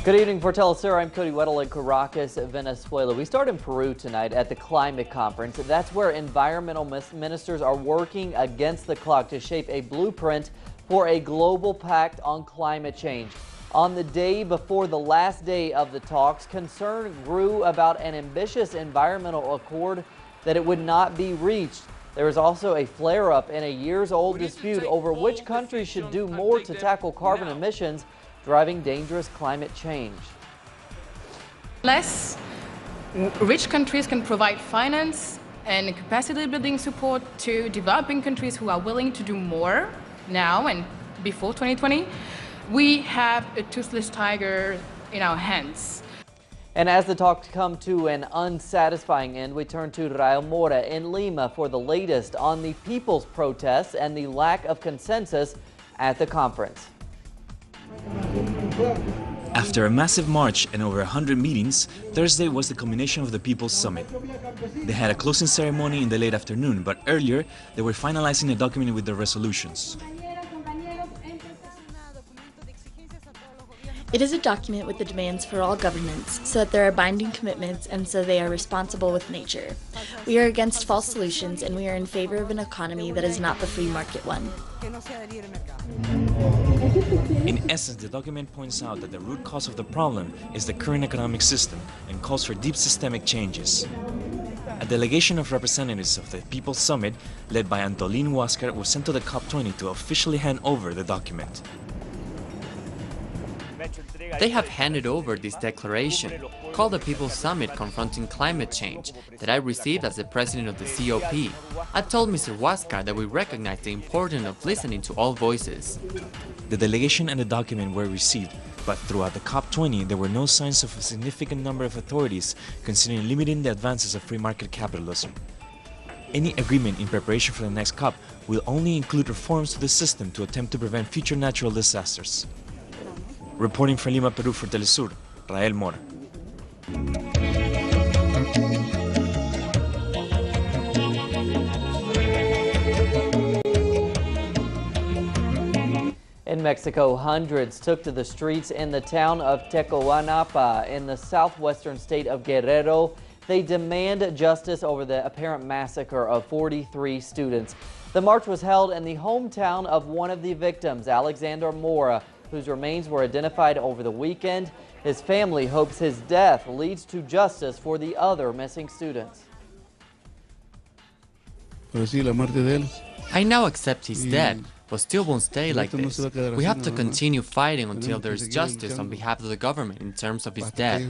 Good evening for Telesur. I'm Cody Weddle in Caracas, Venezuela. We start in Peru tonight at the climate conference. That's where environmental ministers are working against the clock to shape a blueprint for a global pact on climate change. On the day before the last day of the talks, concern grew about an ambitious environmental accord that it would not be reached. There is also a flare-up in a years-old dispute over which countries should do more to tackle carbon emissions, driving dangerous climate change. Less rich countries can provide finance and capacity building support to developing countries who are willing to do more now and before 2020. We have a toothless tiger in our hands. And as the talks come to an unsatisfying end, we turn to Rael Mora in Lima for the latest on the people's protests and the lack of consensus at the conference. After a massive march and over 100 meetings, Thursday was the culmination of the People's Summit. They had a closing ceremony in the late afternoon, but earlier they were finalizing a document with the resolutions. It is a document with the demands for all governments, so that there are binding commitments and so they are responsible with nature. We are against false solutions and we are in favor of an economy that is not the free market one. In essence, the document points out that the root cause of the problem is the current economic system and calls for deep systemic changes. A delegation of representatives of the People's Summit, led by Antolin Huáscar, was sent to the COP20 to officially hand over the document. They have handed over this declaration, called the People's Summit Confronting Climate Change, that I received as the president of the COP. I told Mr. Huáscar that we recognize the importance of listening to all voices. The delegation and the document were received, but throughout the COP20 there were no signs of a significant number of authorities considering limiting the advances of free market capitalism. Any agreement in preparation for the next COP will only include reforms to the system to attempt to prevent future natural disasters. Reporting from Lima, Peru for Telesur, Rael Mora. In Mexico, hundreds took to the streets in the town of Tecoanapa in the southwestern state of Guerrero. They demand justice over the apparent massacre of 43 students. The march was held in the hometown of one of the victims, Alexander Mora, whose remains were identified over the weekend. His family hopes his death leads to justice for the other missing students. I now accept he's dead, but still won't stay like this. We have to continue fighting until there's justice on behalf of the government in terms of his death.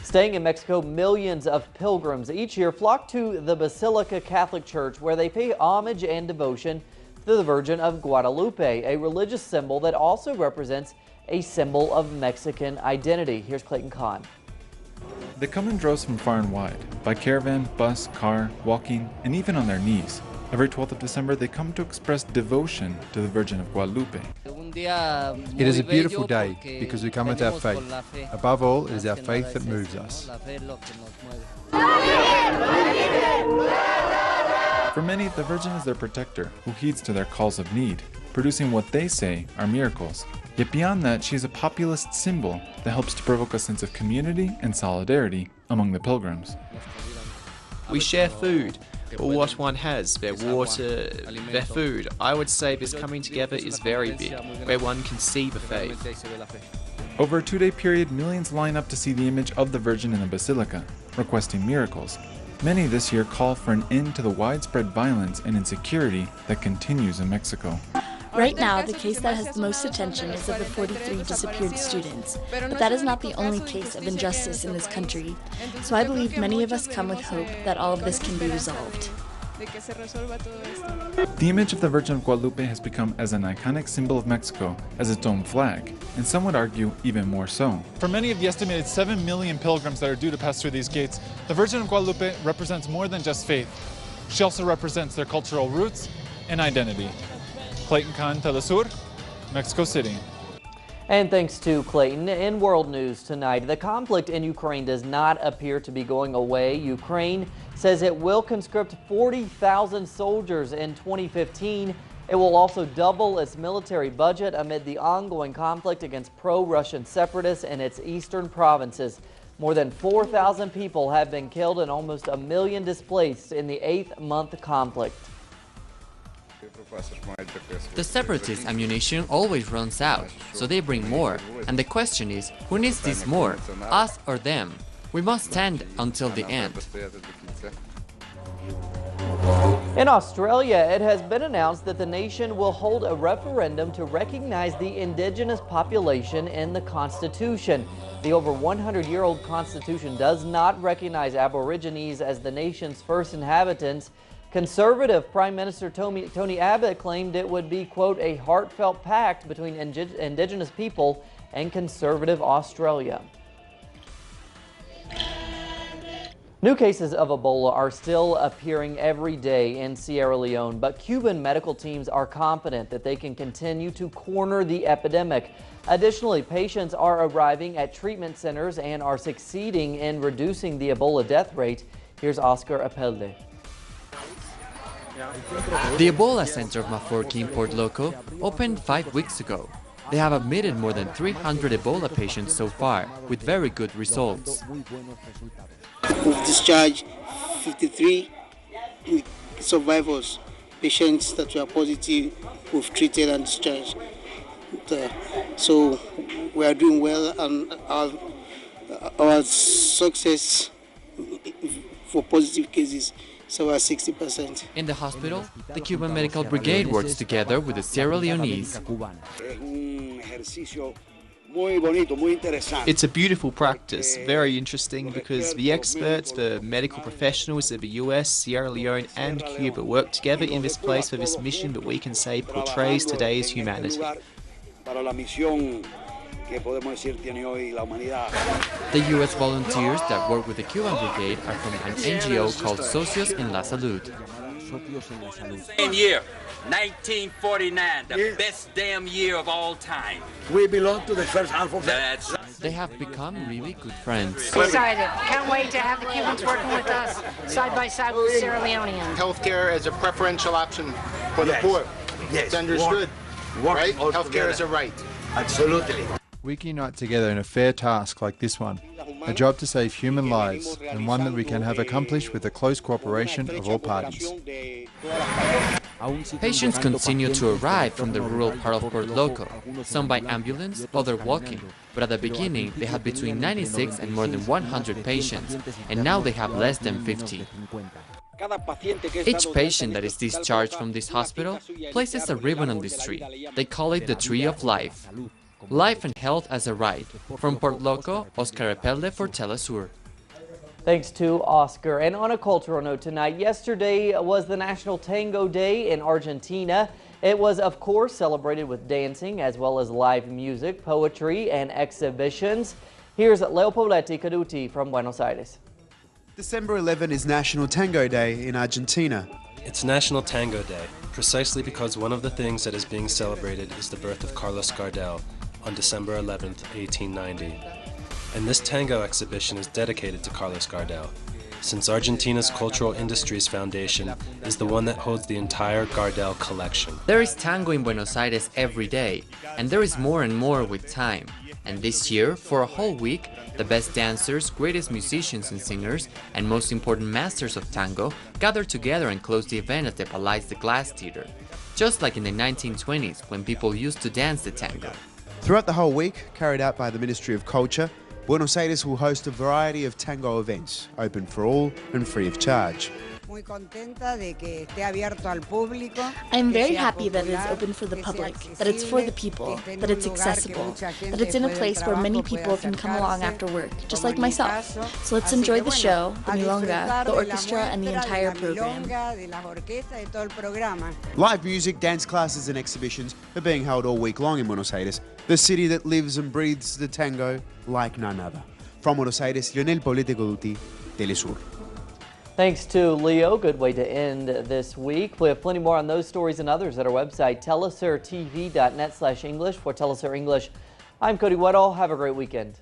Staying in Mexico, millions of pilgrims each year flock to the Basilica Catholic Church, where they pay homage and devotion to the Virgin of Guadalupe, a religious symbol that also represents a symbol of Mexican identity. Here's Clayton Kahn. They come in droves from far and wide, by caravan, bus, car, walking, and even on their knees. Every 12th of December, they come to express devotion to the Virgin of Guadalupe. It is a beautiful day because we come with our faith. Above all, it is our faith that moves us. For many, the Virgin is their protector, who heeds to their calls of need, producing what they say are miracles. Yet beyond that, she is a populist symbol that helps to provoke a sense of community and solidarity among the pilgrims. We share food, or what one has, their water, their food. I would say this coming together is very big, where one can see the faith. Over a 2-day period, millions line up to see the image of the Virgin in the Basilica, requesting miracles. Many this year call for an end to the widespread violence and insecurity that continues in Mexico. Right now, the case that has the most attention is of the 43 disappeared students, but that is not the only case of injustice in this country. So I believe many of us come with hope that all of this can be resolved. The image of the Virgin of Guadalupe has become as an iconic symbol of Mexico as its own flag, and some would argue even more so. For many of the estimated 7 million pilgrims that are due to pass through these gates, the Virgin of Guadalupe represents more than just faith. She also represents their cultural roots and identity. Clayton Kahn, Telesur, Mexico City. And thanks to Clayton. In world news tonight, the conflict in Ukraine does not appear to be going away. Ukraine says it will conscript 40,000 soldiers in 2015 It will also double its military budget amid the ongoing conflict against pro-Russian separatists in its eastern provinces. More than 4,000 people have been killed and almost 1 million displaced in the 8th-month conflict. The separatist ammunition always runs out, so they bring more. And the question is, who needs this more, us or them? We must stand until the end. In Australia, it has been announced that the nation will hold a referendum to recognize the indigenous population in the Constitution. The over 100-year-old Constitution does not recognize Aborigines as the nation's first inhabitants. Conservative Prime Minister Tony Abbott claimed it would be, quote, a heartfelt pact between indigenous people and conservative Australia. New cases of Ebola are still appearing every day in Sierra Leone, but Cuban medical teams are confident that they can continue to corner the epidemic. Additionally, patients are arriving at treatment centers and are succeeding in reducing the Ebola death rate. Here's Oscar Apelde. The Ebola Center of Maforki in Port Loko opened 5 weeks ago. They have admitted more than 300 Ebola patients so far, with very good results. We've discharged 53 survivors, patients that were positive, we've treated and discharged. So we are doing well, and our success for positive cases is about 60%. In the hospital, the Cuban Medical Brigade works together with the Sierra Leonese. It's a beautiful practice, very interesting, because the experts, the medical professionals of the US, Sierra Leone and Cuba work together in this place for this mission that we can say portrays today's humanity. The US volunteers that work with the Cuban Brigade are from an NGO called Socios en la Salud. Same year, 1949, the best damn year of all time. We belong to the first half of that. They have become really good friends. Excited. Can't wait to have the Cubans working with us side by side with the Sierra Leoneans. Healthcare as a preferential option for the poor. Yes. It's understood, right? Healthcare is a right. Absolutely. We can unite together in a fair task like this one, a job to save human lives, and one that we can have accomplished with the close cooperation of all parties. Patients continue to arrive from the rural part of Port Loko, some by ambulance, others walking. But at the beginning, they had between 96 and more than 100 patients, and now they have less than 50. Each patient that is discharged from this hospital places a ribbon on this tree. They call it the Tree of Life. Life and health as a right. From Port Loko, Oscar Apelde for Telesur. Thanks to Oscar. And on a cultural note tonight, yesterday was the National Tango Day in Argentina. It was, of course, celebrated with dancing as well as live music, poetry, and exhibitions. Here's Leopoldetti Caduti from Buenos Aires. December 11 is National Tango Day in Argentina. It's National Tango Day, precisely because one of the things that is being celebrated is the birth of Carlos Gardel on December 11th, 1890. And this tango exhibition is dedicated to Carlos Gardel, since Argentina's Cultural Industries Foundation is the one that holds the entire Gardel collection. There is tango in Buenos Aires every day, and there is more and more with time. And this year, for a whole week, the best dancers, greatest musicians and singers, and most important masters of tango gathered together and closed the event at the Palais de Glass Theater, just like in the 1920s when people used to dance the tango. Throughout the whole week, carried out by the Ministry of Culture, Buenos Aires will host a variety of tango events, open for all and free of charge. I am very happy that it is open for the public, that it's for the people, that it's accessible, that it's in a place where many people can come along after work, just like myself. So let's enjoy the show, the milonga, the orchestra, and the entire program. Live music, dance classes and exhibitions are being held all week long in Buenos Aires, the city that lives and breathes the tango like none other. From Buenos Aires, Lionel Paulete Goduti, Telesur. Thanks to Leo. Good way to end this week. We have plenty more on those stories and others at our website, telesurtv.net/English. For Telesur English, I'm Cody Weddle. Have a great weekend.